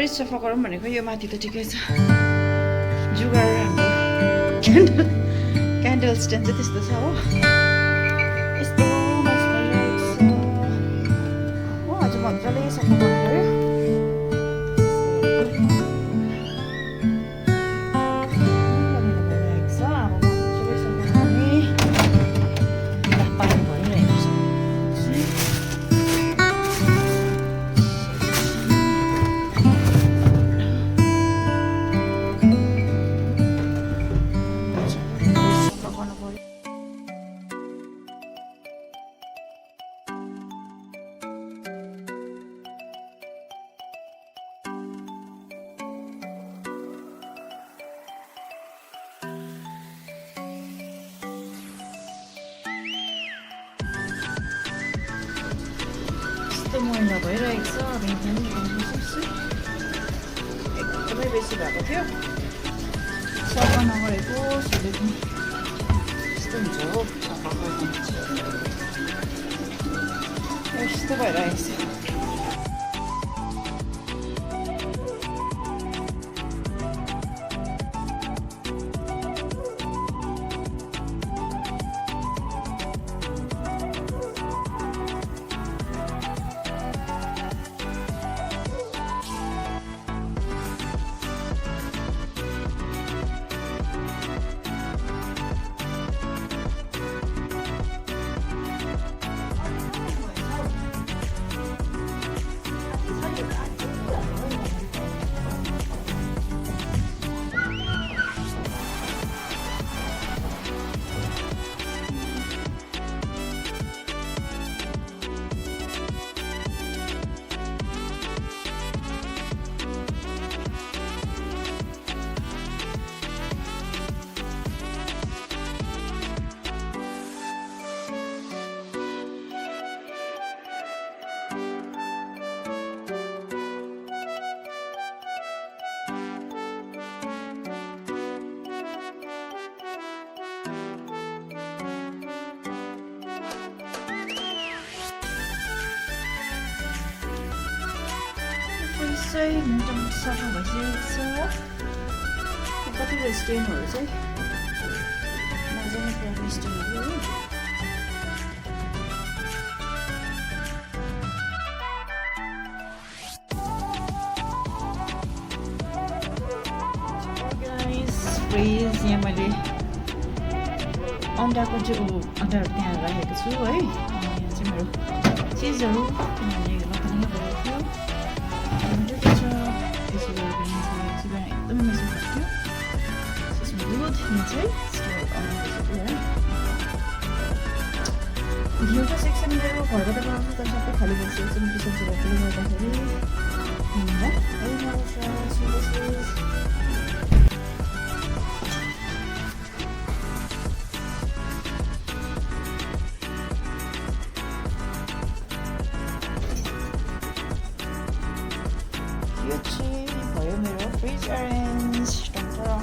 Fridge सफा गरौँ भनेको यो माथि त ठिकै छ जुगाड हाम्रो क्यान्डल स्ट्यान्ड चाहिँ त्यस्तो छ हो यस्तो मस भइरहेको छ हो आज मजाले सफा गर्नु पऱ्यो यस्तो मैला भइरहेको छ अब पनि गर्नु सक्छु एकदमै बेसी भएको थियो सफा नगरेको सधैँ पनि यस्तो हुन्छ हो सफा गर्नु यस्तो भइरहेको छ चाहिँ मोटामोटी सफा भइसकेको छ कतिवटा स्टेनहरू चाहिँ मजाले पुरा स्टेनहरू हो फ्रिज यहाँ मैले अन्डाको चाहिँ अन्डाहरू त्यहाँ राखेको छु है यहाँ चाहिँ मेरो चिजहरू किनभने लतानी भएको थियो एकदमै मजा लाग्थ्यो त्यसमा दुध चाहिँ घिउको सेक्सन मेरो घरबाट बनाउँछु तर सबै खाली भइसकेको छ किचन जग्गाले गर्दाखेरि यो चाहिँ भयो मेरो फ्रिज अरेन्ज हो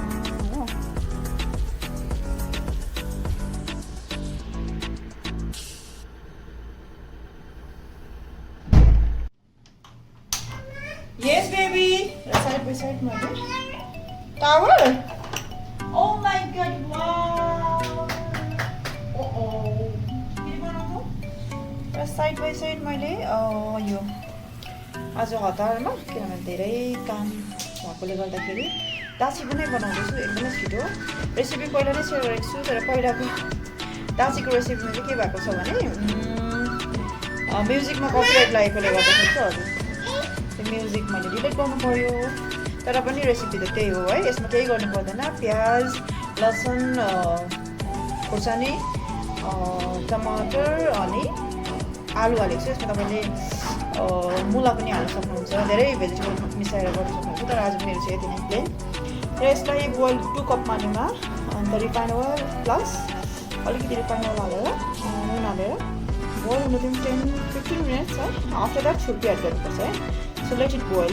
Yes, baby. Side by side, mother. Tower. Oh my God! Wow. Side by side, मैले यो आज हतारमा किनभने धेरै काम भएकोले गर्दाखेरि दाची पनि बनाउँदैछु एकदमै छिटो रेसिपी पहिला नै सेयर गरेको छु तर पहिलाको दाचीको रेसिपीमा चाहिँ के भएको छ भने म्युजिकमा कपिराइट लागेकोले गर्दाखेरि चाहिँ हजुर त्यो म्युजिक मैले डिलिट गर्नु पर्यो तर पनि रेसिपी त त्यही हो है यसमा केही गर्नु पर्दैन प्याज लसुन खोर्सानी टमाटर अनि आलु हालेको छु यसमा तपाईँले मुला पनि हाल्न सक्नुहुन्छ धेरै भेजिटेबल मिसाएर गर्न सक्नुहुन्छ तर आज मेरो चाहिँ यति नै प्लेन र यसलाई बोइल 2 कप पानीमा अन्त रिफाइन ओइल प्लस अलिकति रिफाइन ओइल हालेर नुन हालेर बोइल हुनु दिउँ 10-15 मिनट्स है आफ्टर द्याट छुर्पी एड गर्नुपर्छ है सो लेट इट बोइल